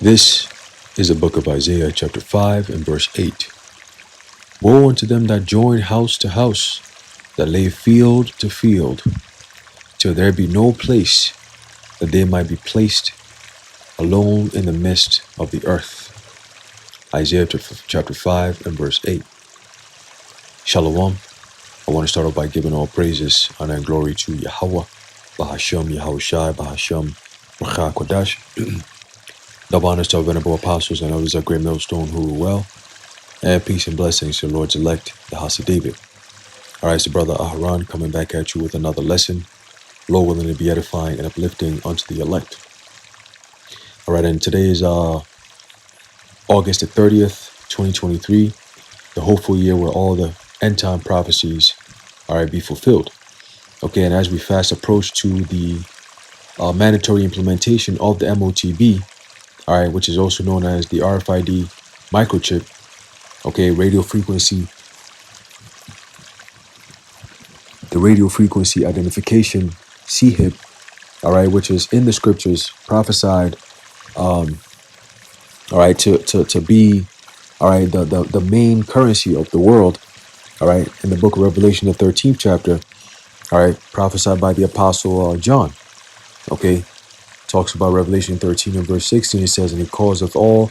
This is the book of Isaiah, chapter 5, and verse 8. Woe unto them that join house to house, that lay field to field, till there be no place, that they might be placed alone in the midst of the earth. Isaiah chapter 5 and verse 8. Shalom. I want to start off by giving all praises, honor, and glory to Yahweh, Bahashem, Yahushai, Bahashem, Ruach Kodash. Double honors to our venerable apostles and others of great millstone who rule well, and peace and blessings to the Lord's elect, the house of David. All right, it's the brother Aharon coming back at you with another lesson, Lord willing to be edifying and uplifting unto the elect. All right, and today is August the 30th, 2023, the hopeful year where all the end time prophecies, all right, be fulfilled. Okay, and as we fast approach to the mandatory implementation of the MOTB, all right, which is also known as the RFID microchip, okay, the radio frequency identification, CHIP, all right, which is in the scriptures prophesied, all right, to be, all right, the main currency of the world, all right, in the book of Revelation, the 13th chapter, all right, prophesied by the apostle John, okay, talks about Revelation 13 and verse 16. It says, and he causeth all,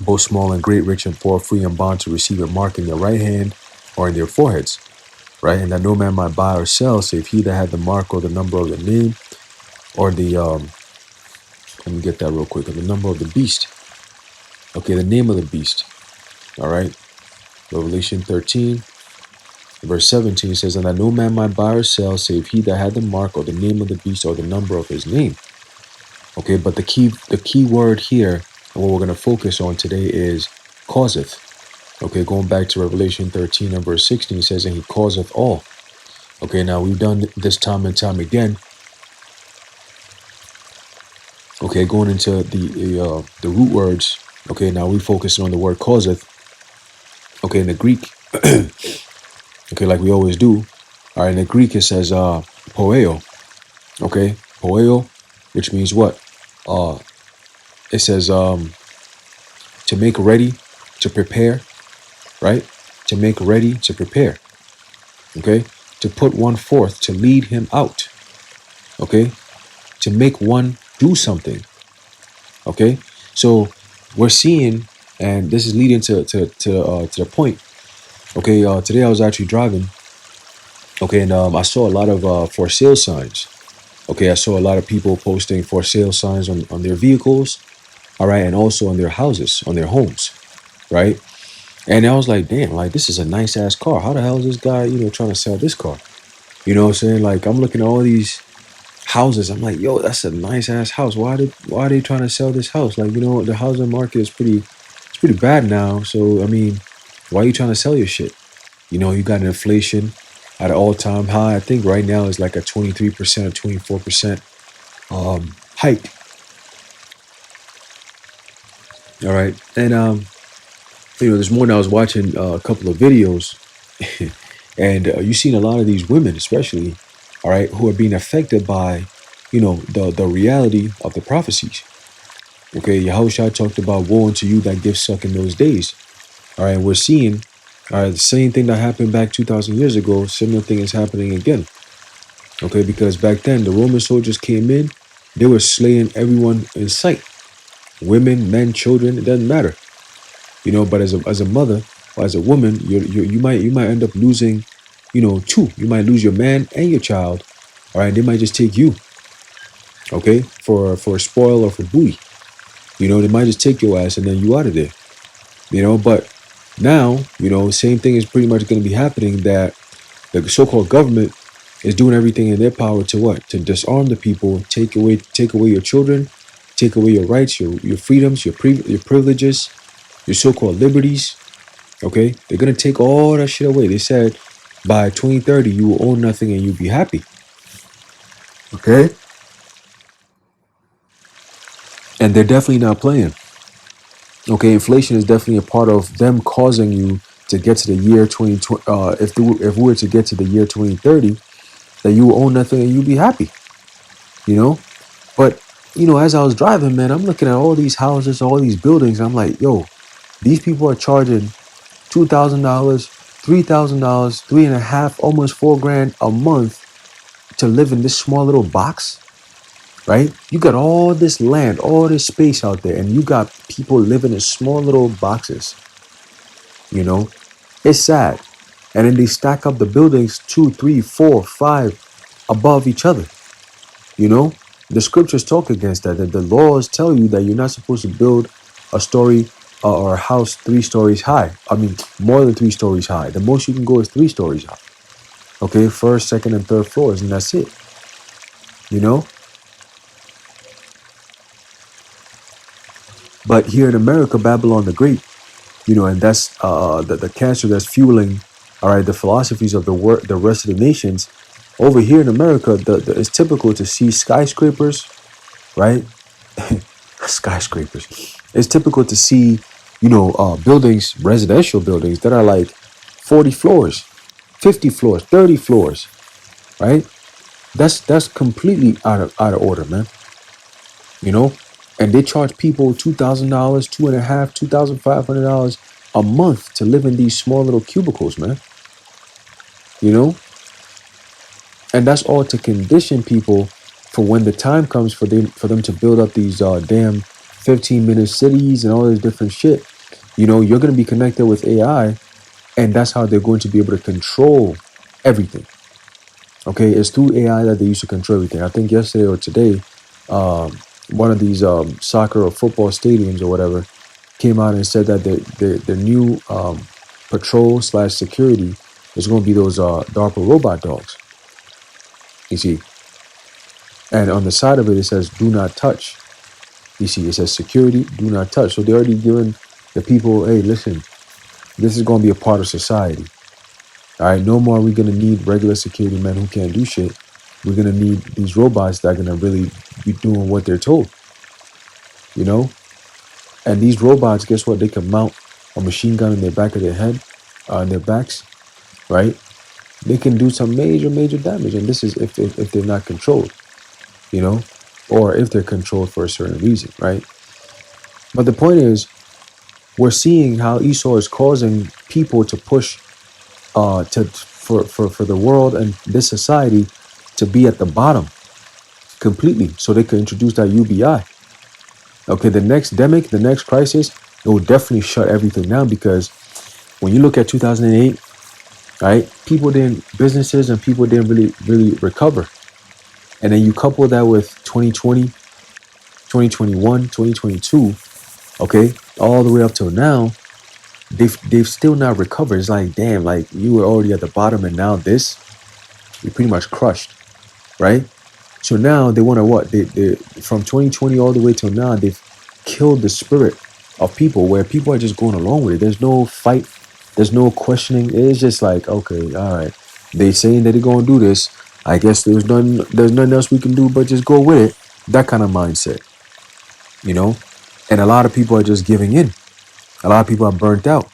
both small and great, rich and poor, free and bond, to receive a mark in their right hand or in their foreheads, right? And that no man might buy or sell, save he that had the mark or the number of the name, or the, let me get that real quick, or the number of the beast. Okay, the name of the beast, all right? Revelation 13, verse 17 says, and that no man might buy or sell, save he that had the mark or the name of the beast or the number of his name. Okay, but the key word here, and what we're going to focus on today, is causeth. Okay, going back to Revelation 13 and verse 16, it says, and he causeth all. Okay, now we've done this time and time again. Okay, going into the root words. Okay, now we focus on the word causeth. Okay, in the Greek. Okay, like we always do. All right, in the Greek it says poeo. Okay, poeo, which means what? It says to make ready, to prepare, right? To make ready, to prepare. Okay, to put one forth, to lead him out. Okay, to make one do something. Okay, so we're seeing, and this is leading to the point. Okay, today I was actually driving. Okay, and I saw a lot of for sale signs. Okay, I saw a lot of people posting for sale signs on their vehicles. All right, and also on their houses, on their homes, right? And I was like, damn, like this is a nice ass car. How the hell is this guy, trying to sell this car? You know what I'm saying? Like I'm looking at all these houses. I'm like, yo, that's a nice ass house. Why are they trying to sell this house? Like, the housing market is pretty bad now. So I mean, why are you trying to sell your shit? You got an inflation at an all-time high. I think right now is like a 23% or 24% hike. All right, and this morning I was watching a couple of videos, and you've seen a lot of these women, especially, all right, who are being affected by, the reality of the prophecies. Okay, Yahushua talked about woe unto you that give suck in those days. All right, we're seeing, all right, the same thing that happened back 2,000 years ago. Similar thing is happening again. Okay, because back then the Roman soldiers came in, they were slaying everyone in sight, women, men, children. It doesn't matter, But as a mother or as a woman, you might end up losing, two. You might lose your man and your child. All right, they might just take you. Okay, for a spoil or for booty. They might just take your ass and then you out of there. But now, same thing is pretty much going to be happening, that the so-called government is doing everything in their power to what? To disarm the people, take away your children, take away your rights, your freedoms, your privileges, your so-called liberties. Okay, they're going to take all that shit away. They said by 2030, you will own nothing and you'll be happy. Okay. And they're definitely not playing. Okay, inflation is definitely a part of them causing you to get to the year 2020. If we were to get to the year 2030, that you will own nothing and you'll be happy. But as I was driving, man, I'm looking at all these houses, all these buildings. I'm like, yo, these people are charging $2,000, $3,000, three and a half, almost $4,000 a month to live in this small little box, right? You got all this land, all this space out there, and you got people living in small little boxes. It's sad. And then they stack up the buildings 2, 3, 4, 5 above each other. The scriptures talk against that. That the laws tell you that you're not supposed to build a story or a house 3 stories high. I mean, more than 3 stories high. The most you can go is 3 stories high. Okay, first, second, and third floors, and that's it. But here in America, Babylon the Great, and that's the cancer that's fueling, all right, the philosophies of the rest of the nations. Over here in America, it's typical to see skyscrapers, right? Skyscrapers. It's typical to see, buildings, residential buildings that are like 40 floors, 50 floors, 30 floors, right? That's completely out of order, man. And they charge people $2,000, $2,500 a month to live in these small little cubicles, man. And that's all to condition people for when the time comes for them to build up these damn 15-minute cities and all this different shit. You're going to be connected with AI, and that's how they're going to be able to control everything. Okay, it's through AI that they used to control everything. I think yesterday or today, one of these soccer or football stadiums or whatever came out and said that the new patrol/security is going to be those DARPA robot dogs. You see, and on the side of it, it says "Do not touch." You see, it says "Security, do not touch." So they're already giving the people, hey, listen, this is going to be a part of society. All right, no more are we going to need regular security men who can't do shit. We're going to need these robots that are going to really be doing what they're told. And these robots, guess what? They can mount a machine gun in their back of their head, on their backs, right? They can do some major, major damage. And this is if they're not controlled, or if they're controlled for a certain reason, right? But the point is, we're seeing how Esau is causing people to push for the world and this society to be at the bottom completely, so they can introduce that UBI. Okay, the next demic, the next crisis, it will definitely shut everything down, because when you look at 2008, right, businesses and people didn't really recover. And then you couple that with 2020, 2021, 2022, okay, all the way up till now, they've still not recovered. It's like, damn, like you were already at the bottom and now you're pretty much crushed, right? So now they want to what? They from 2020 all the way till now, they've killed the spirit of people, where people are just going along with it. There's no fight. There's no questioning. It's just like, okay, all right. They saying that they're going to do this. I guess there's nothing else we can do but just go with it. That kind of mindset, And a lot of people are just giving in. A lot of people are burnt out.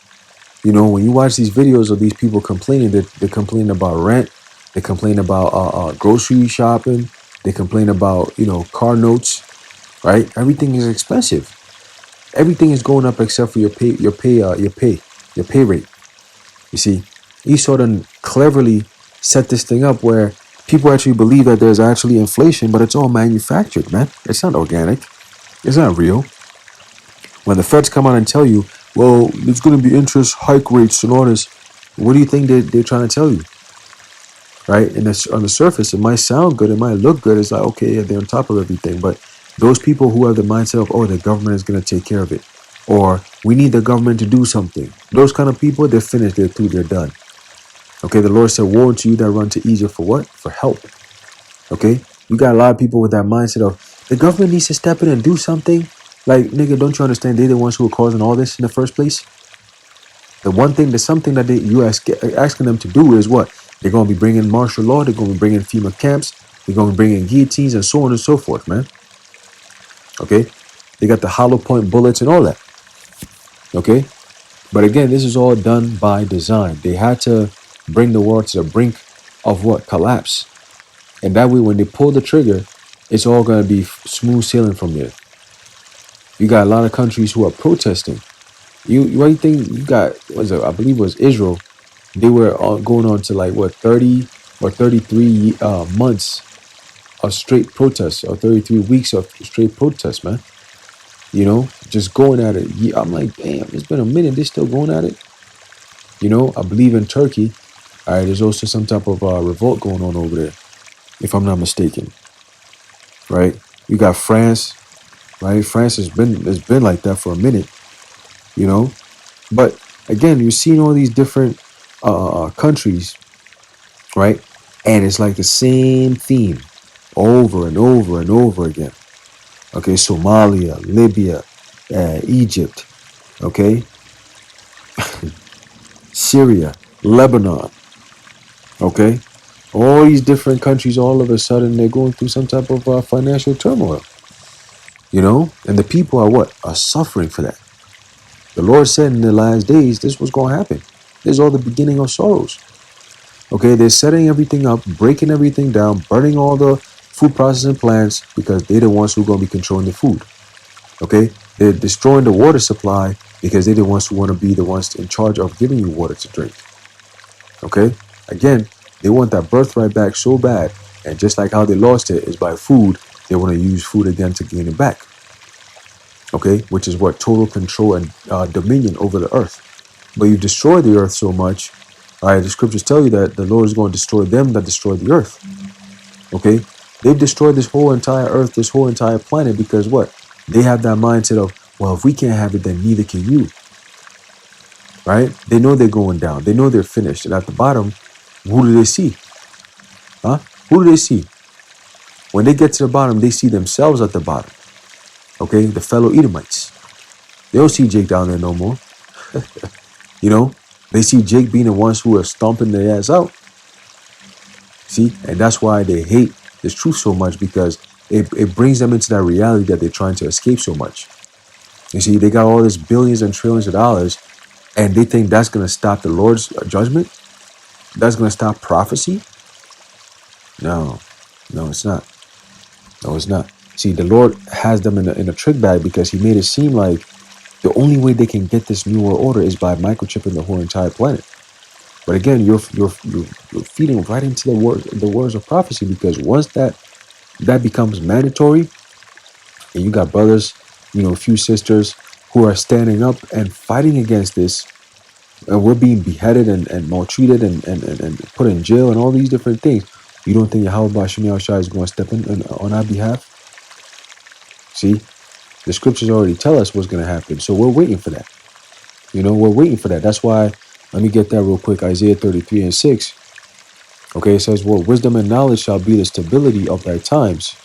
When you watch these videos of these people complaining, they're complaining about rent. They complain about grocery shopping. They complain about, car notes, right? Everything is expensive. Everything is going up except for your pay rate. You see, Esau done cleverly set this thing up where people actually believe that there's actually inflation, but it's all manufactured, man. It's not organic. It's not real. When the feds come out and tell you, well, there's going to be interest hike rates and all this, what do you think they're trying to tell you? Right? And on the surface, it might sound good. It might look good. It's like, okay, they're on top of everything. But those people who have the mindset of, oh, the government is going to take care of it, or we need the government to do something, those kind of people, they're finished. They're through. They're done. Okay, the Lord said, woe to you that run to Egypt for what? For help. Okay? You got a lot of people with that mindset of, the government needs to step in and do something. Like, nigga, don't you understand? They're the ones who are causing all this in the first place. There's something that you asking them to do is what? They're going to be bringing martial law. They're going to be bringing FEMA camps. They're going to be bringing guillotines and so on and so forth, man. Okay? They got the hollow point bullets and all that. Okay? But again, this is all done by design. They had to bring the world to the brink of what? Collapse. And that way, when they pull the trigger, It's all going to be smooth sailing from there. You got a lot of countries who are protesting. What do you think? You got, I believe it was Israel. They were going on to like what, 30 or 33 months of straight protests, or 33 weeks of straight protests, man. You know, just going at it. Yeah, I'm like, damn, it's been a minute. They're still going at it. You know, I believe in Turkey. All right, there's also some type of revolt going on over there, if I'm not mistaken. Right? You got France. Right? France has been like that for a minute. You know, but again, you're seeing all these different countries, right? And it's like the same theme over and over and over again. Okay, Somalia, Libya, Egypt, okay, Syria, Lebanon, okay. All these different countries, all of a sudden, they're going through some type of financial turmoil, you know? And the people are what? Are suffering for that. The Lord said in the last days, this was going to happen. This is all the beginning of sorrows. Okay, they're setting everything up, breaking everything down, burning all the food processing plants because they're the ones who are going to be controlling the food. Okay, they're destroying the water supply because they're the ones who want to be the ones in charge of giving you water to drink. Okay, again, they want that birthright back so bad, and just like how they lost it is by food, they want to use food again to gain it back. Okay, which is what? Total control and dominion over the earth. But you destroy the earth so much. All right, the scriptures tell you that the Lord is going to destroy them that destroy the earth. Okay, they've destroyed this whole entire earth, this whole entire planet, because what? They have that mindset of, well, if we can't have it, then neither can you. Right? They know they're going down. They know they're finished. And at the bottom, who do they see? Huh? Who do they see? When they get to the bottom, they see themselves at the bottom. Okay, the fellow Edomites. They don't see Jake down there no more. You know, they see Jake being the ones who are stomping their ass out. See, and that's why they hate this truth so much, because it brings them into that reality that they're trying to escape so much. You see, they got all this billions and trillions of dollars, and they think that's going to stop the Lord's judgment. That's going to stop prophecy. No, it's not. No, it's not. See, the Lord has them in a trick bag because he made it seem like the only way they can get this new world order is by microchipping the whole entire planet. But again, you're feeding right into the words of prophecy, because once that becomes mandatory, and you got brothers, you know, a few sisters who are standing up and fighting against this, and we're being beheaded and maltreated and put in jail and all these different things. You don't think Yahweh Bashim Yahushua is going to step in on our behalf? See, the scriptures already tell us what's going to happen, so we're waiting for that. You know, we're waiting for that. That's why, let me get that real quick. Isaiah 33:6. Okay, it says, well, wisdom and knowledge shall be the stability of thy times.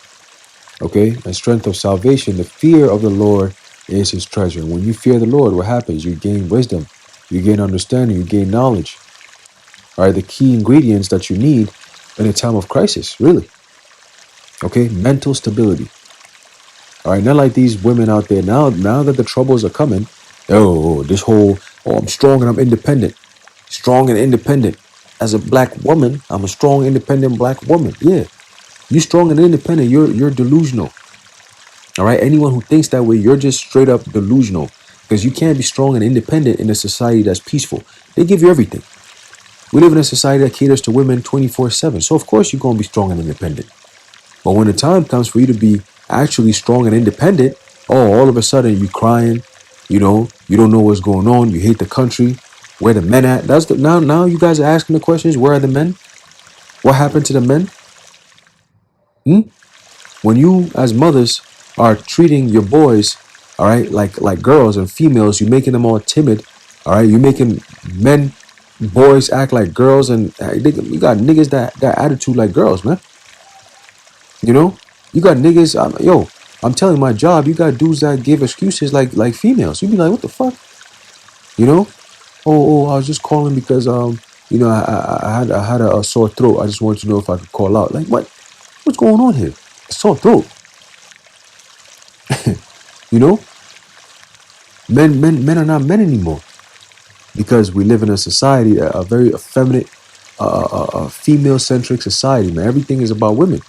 Okay, and strength of salvation. The fear of the Lord is his treasure. When you fear the Lord, what happens? You gain wisdom, you gain understanding, you gain knowledge. All right, the key ingredients that you need in a time of crisis, really. Okay, mental stability. All right, not like these women out there now that the troubles are coming. This whole, I'm strong and I'm independent. Strong and independent. As a black woman, I'm a strong, independent black woman. Yeah, you strong and independent. You're delusional. All right, anyone who thinks that way, you're just straight up delusional, because you can't be strong and independent in a society that's peaceful. They give you everything. We live in a society that caters to women 24/7. So of course you're going to be strong and independent. But when the time comes for you to be actually strong and independent, all of a sudden you crying, you know, you don't know what's going on. You hate the country. Where the men at? Now you guys are asking the questions. Where are the men? What happened to the men? When you as mothers are treating your boys, all right, like girls and females, you're making them all timid. All right, you're making boys act like girls, and you got niggas that attitude like girls, man. You know, you got niggas. I'm telling you, my job. You got dudes that give excuses like females. You be like, what the fuck? You know? I was just calling because you know, I had a sore throat. I just wanted to know if I could call out. Like, what? What's going on here? A sore throat. You know? Men are not men anymore, because we live in a society, a very effeminate, female-centric society, man. Everything is about women.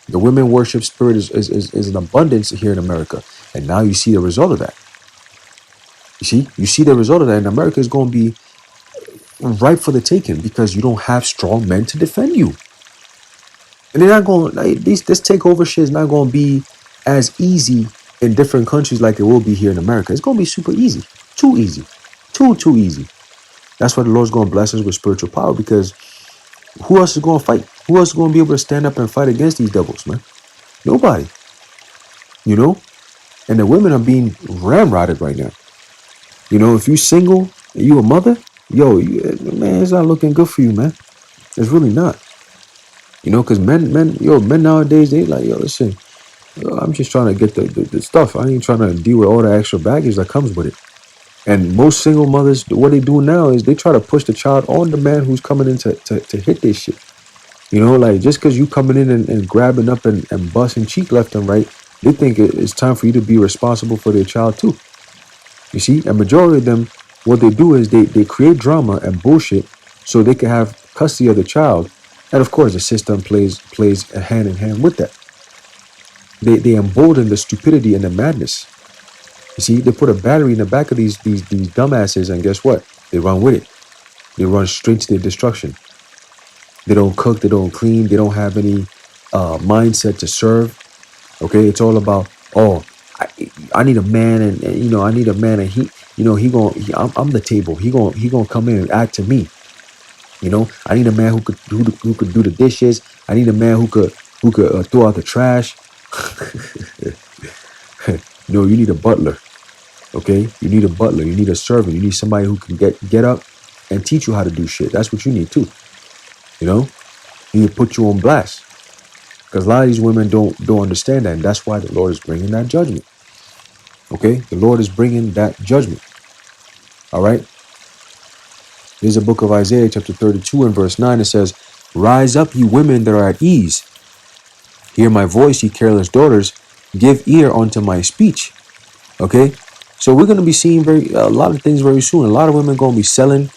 The women worship spirit is in abundance here in America. And now you see the result of that. You see the result of that. And America is going to be ripe for the taking because you don't have strong men to defend you. And they're not going, this takeover shit is not going to be as easy in different countries like it will be here in America. It's going to be super easy. Too easy. Too easy. That's why the Lord's going to bless us with spiritual power, because who else is going to fight? Who else is going to be able to stand up and fight against these devils, man? Nobody. You know? And the women are being ramrodded right now. You know, if you single, you a mother, man, it's not looking good for you, man. It's really not. You know, because men nowadays, they like, listen, I'm just trying to get the stuff. I ain't trying to deal with all the extra baggage that comes with it. And most single mothers, what they do now is they try to push the child on the man who's coming in to hit this shit. You know, like just because you coming in and grabbing up and busting cheek left and right, they think it's time for you to be responsible for their child too. You see, a majority of them, what they do is they create drama and bullshit so they can have custody of the child. And of course, the system plays a hand in hand with that. They embolden the stupidity and the madness. You see, they put a battery in the back of these dumbasses, and guess what? They run with it. They run straight to their destruction. They don't cook, they don't clean, they don't have any mindset to serve. Okay, it's all about, I need a man, and you know, I need a man, and I'm the table. He gonna come in and act to me. You know, I need a man who could do the dishes. I need a man who could throw out the trash. No, you need a butler. Okay, you need a butler. You need a servant. You need somebody who can get up and teach you how to do shit. That's what you need too. You know, you need to put you on blast, because a lot of these women don't understand that, and that's why the Lord is bringing that judgment. Okay, the Lord is bringing that judgment. All right. There's a book of Isaiah chapter 32 and verse 9. It says, "Rise up, ye women that are at ease. Hear my voice, ye careless daughters. Give ear unto my speech." Okay, so we're going to be seeing a lot of things very soon. A lot of women going to be selling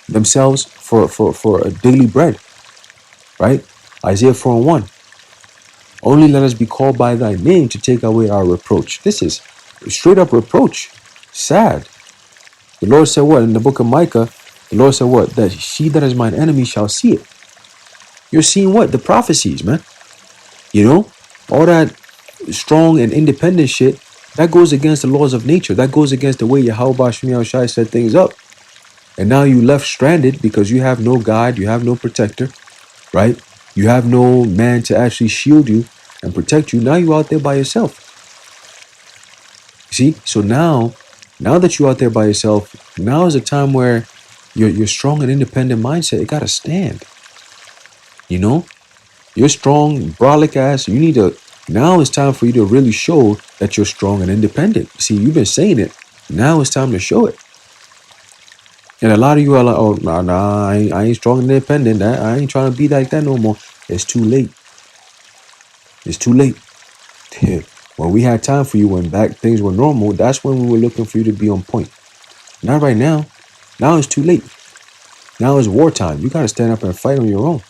themselves for a daily bread. Right? Isaiah 4:1. "Only let us be called by thy name to take away our reproach." This is straight up reproach. Sad. The Lord said what? In the book of Micah, the Lord said what? That she that is mine enemy shall see it. You're seeing what? The prophecies, man. You know? All that strong and independent shit, that goes against the laws of nature. That goes against the way Yahweh Shemiah Shai set things up. And now you left stranded because you have no guide, you have no protector, right? You have no man to actually shield you and protect you. Now you're out there by yourself. See? So now that you're out there by yourself, now is a time where your strong and independent mindset, it gotta stand. You know? You're strong, brolic ass. Now it's time for you to really show that you're strong and independent. See, you've been saying it. Now it's time to show it. And a lot of you are like, oh, nah, I ain't strong and independent. I ain't trying to be like that no more. It's too late. It's too late. When we had time for you, when back things were normal, that's when we were looking for you to be on point. Not right now. Now it's too late. Now it's wartime. You got to stand up and fight on your own.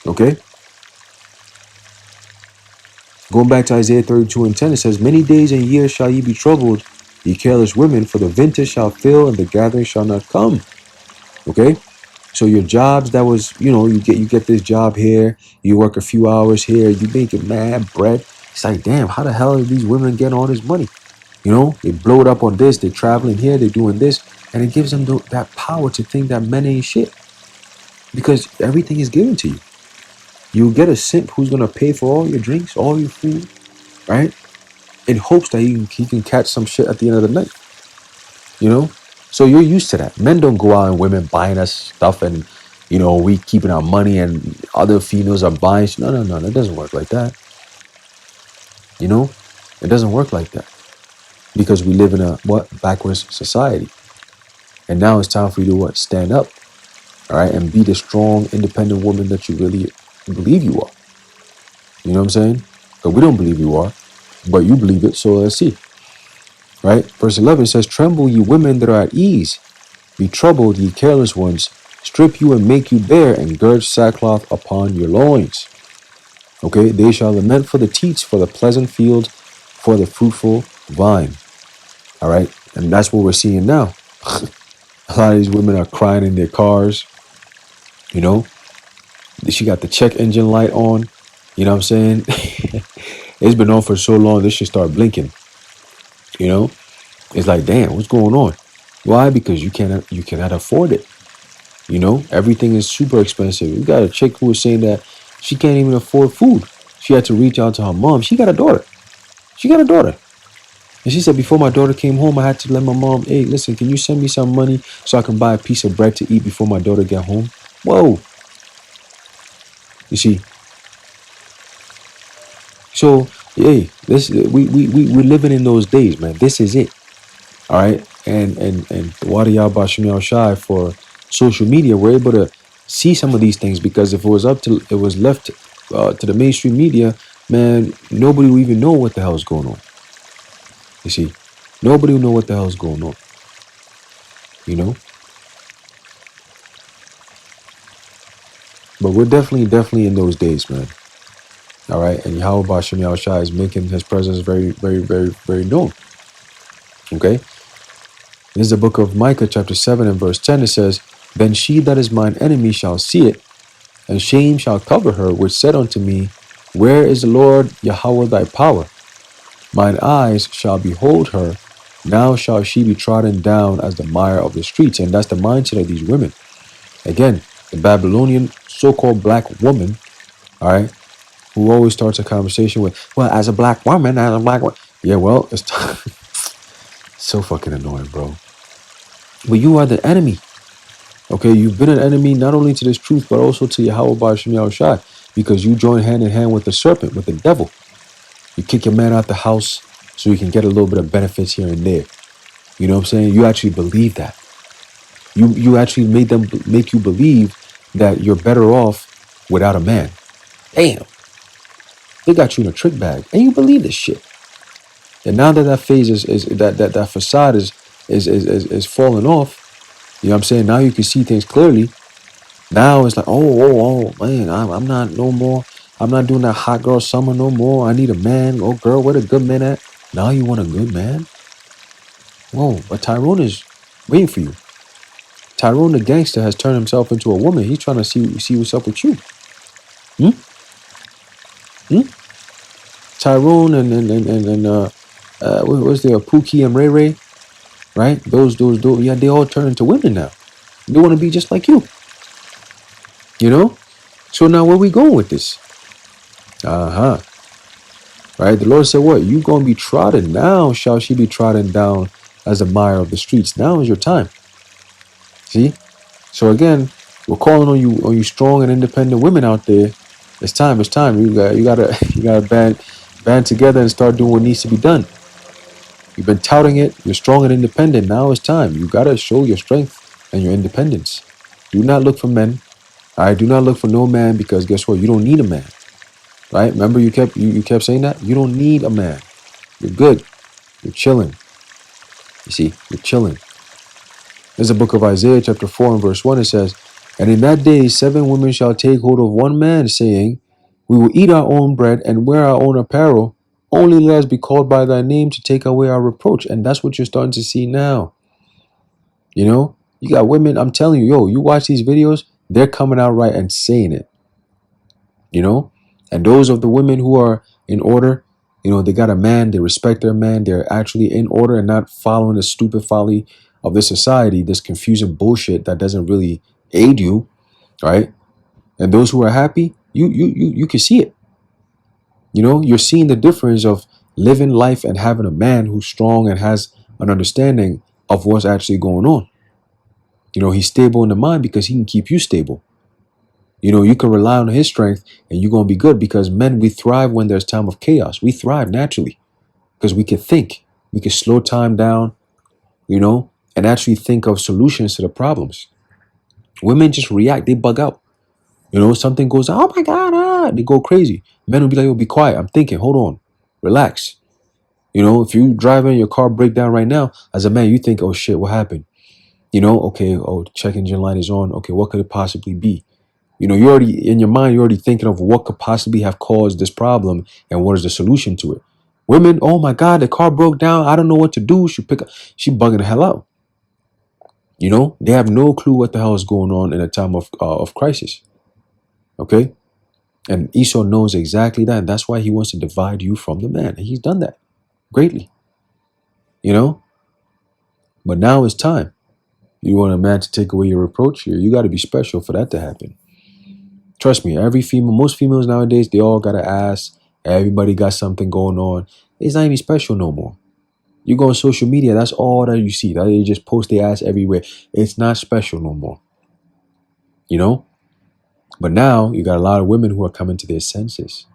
Okay? Going back to Isaiah 32 and 10, it says, "Many days and years shall ye be troubled, ye careless women, for the vintage shall fail and the gathering shall not come." Okay? So your jobs that was, you get this job here, you work a few hours here, you make it mad bread. It's like, damn, how the hell are these women getting all this money? You know, they blow it up on this, they're traveling here, they're doing this, and it gives them that power to think that men ain't shit. Because everything is given to you. You get a simp who's going to pay for all your drinks, all your food, right? In hopes that he can catch some shit at the end of the night. You know? So you're used to that. Men don't go out and women buying us stuff and, we keeping our money and other females are buying. No. It doesn't work like that. You know? It doesn't work like that. Because we live in a, backwards society. And now it's time for you to stand up. All right? And be the strong, independent woman that you really believe you are. You know what I'm saying? But we don't believe you are. But you believe it, so let's see. Right? Verse 11 says, "Tremble, ye women that are at ease. Be troubled, ye careless ones. Strip you and make you bare, and gird sackcloth upon your loins." Okay, they shall lament for the teats, for the pleasant field, for the fruitful vine. All right, and that's what we're seeing now. A lot of these women are crying in their cars. You know, she got the check engine light on. You know what I'm saying? It's been on for so long, this should start blinking. You know, it's like, damn, what's going on? Why? Because you cannot afford it. You know, everything is super expensive. We got a chick who was saying that she can't even afford food. She had to reach out to her mom. She got a daughter. She got a daughter. And she said, before my daughter came home, I had to let my mom, hey, listen, can you send me some money so I can buy a piece of bread to eat before my daughter get home? Whoa. You see, so, hey, we're living in those days, man. This is it. All right. And Wadi Yaba Shemel Shai for social media, we're able to see some of these things, because if it was left to the mainstream media, man, nobody will even know what the hell is going on. You see, nobody will know what the hell is going on. You know, but we're definitely in those days, man. All right, and Yahweh Bashem Yahushua is making his presence very known. Okay, this is the book of Micah, chapter 7 and verse 10. It says, then she that is mine enemy shall see it, and shame shall cover her, which said unto me, where is the Lord Yahweh thy power? Mine eyes shall behold her, now shall she be trodden down as the mire of the streets. And that's the mindset of these women. Again, the Babylonian so-called black woman, all right, who always starts a conversation with, well, as a black woman, yeah, well, it's so fucking annoying, bro. But you are the enemy. Okay, you've been an enemy not only to this truth, but also to Yahweh Ba'ashem Yahushua, because you join hand in hand with the serpent, with the devil. You kick your man out the house so you can get a little bit of benefits here and there. You know what I'm saying? You actually believe that. You actually make you believe that you're better off without a man. Damn. They got you in a trick bag, and you believe this shit. And now that that phase is that facade is falling off, you know what I'm saying? Now you can see things clearly. Now it's like, oh man, I'm not no more. I'm not doing that hot girl summer no more. I need a man. Oh girl, where the good man at? Now you want a good man? Whoa, but Tyrone is waiting for you. Tyrone the gangster has turned himself into a woman. He's trying to see what's up with you. Hmm? Hmm? Tyrone and what's there? Pookie and Ray Ray, right? Those, yeah, they all turn into women now. They want to be just like you. You know? So now where we going with this? Right? The Lord said, what? You gonna be trodden. Now shall she be trodden down as the mire of the streets. Now is your time. See? So again, we're calling on you strong and independent women out there. It's time. You gotta band together and start doing what needs to be done. You've been touting it. You're strong and independent. Now it's time. You gotta show your strength and your independence. Do not look for men. All right. Do not look for no man, because guess what? You don't need a man. Right? Remember, you kept saying that you don't need a man. You're good. You're chilling. You see, you're chilling. There's the book of Isaiah, chapter 4 and verse 1. It says, and in that day 7 women shall take hold of one man, saying, we will eat our own bread and wear our own apparel. Only let us be called by thy name to take away our reproach. And that's what you're starting to see now. You know, you got women, I'm telling you, you watch these videos, they're coming out right and saying it. You know, and those of the women who are in order, you know, they got a man, they respect their man, they're actually in order and not following the stupid folly of this society, this confusing bullshit that doesn't really aid you, right? And those who are happy, you can see it. You know, you're seeing the difference of living life and having a man who's strong and has an understanding of what's actually going on. You know, he's stable in the mind because he can keep you stable. You know, you can rely on his strength and you're going to be good, because men, we thrive when there's time of chaos. We thrive naturally because we can think. We can slow time down, you know, and actually think of solutions to the problems. Women just react. They bug out. You know, something goes, oh my God, they go crazy. Men will be like, oh, be quiet. I'm thinking, hold on, relax. You know, if you driving your car break down right now, as a man, you think, oh shit, what happened? You know, okay, oh, check engine light is on. Okay, what could it possibly be? You know, you're already in your mind, you're already thinking of what could possibly have caused this problem and what is the solution to it. Women, oh my God, the car broke down. I don't know what to do. She bugging the hell out. You know, they have no clue what the hell is going on in a time of crisis. Okay. And Esau knows exactly that. And that's why he wants to divide you from the man. And he's done that greatly, you know, but now it's time. You want a man to take away your reproach here. You got to be special for that to happen. Trust me, every female, most females nowadays, they all got an ass. Everybody got something going on. It's not even special no more. You go on social media, that's all that you see. That they just post their ass everywhere. It's not special no more. You know? But now you got a lot of women who are coming to their senses.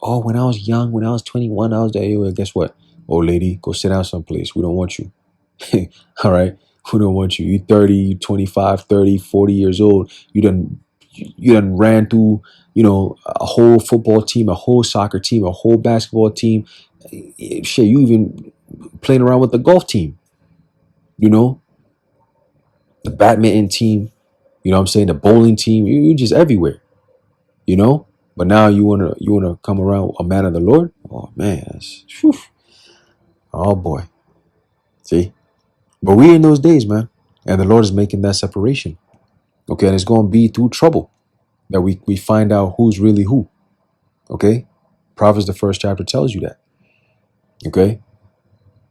Oh, when I was young, when I was 21, I was there. Well, guess what? Old lady, go sit down someplace. We don't want you. All right? We don't want you. You 30, you 25, 30, 40 years old. You done ran through, you know, a whole football team, a whole soccer team, a whole basketball team. Shit, you even playing around with the golf team, you know, the badminton team, you know what I'm saying, the bowling team. You just everywhere, you know. But now you wanna come around a man of the Lord? Oh man, whew. Oh boy. See? But we in those days, man. And the Lord is making that separation. Okay, and it's gonna be through trouble that we find out who's really who. Okay? Proverbs, the first chapter, tells you that. Okay?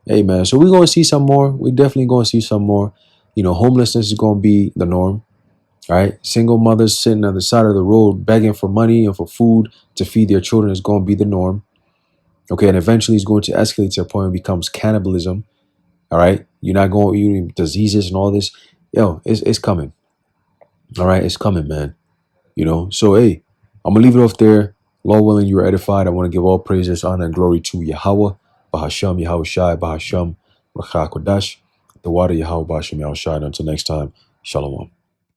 Hey man, so we're gonna see some more. We're definitely gonna see some more. You know, homelessness is gonna be the norm. All right. Single mothers sitting on the side of the road begging for money and for food to feed their children is going to be the norm. Okay. And eventually it's going to escalate to a point where it becomes cannibalism. All right. You're not going, you diseases and all this. Yo, it's coming. All right. It's coming, man. You know, so hey, I'm going to leave it off there. Lord willing, you are edified. I want to give all praises, honor, and glory to Yahweh, Bahasham, Yahweh Shai, Bahasham, Rakha Kodash, the water Yahweh, Bahasham, Yahweh Shai. Until next time, Shalom.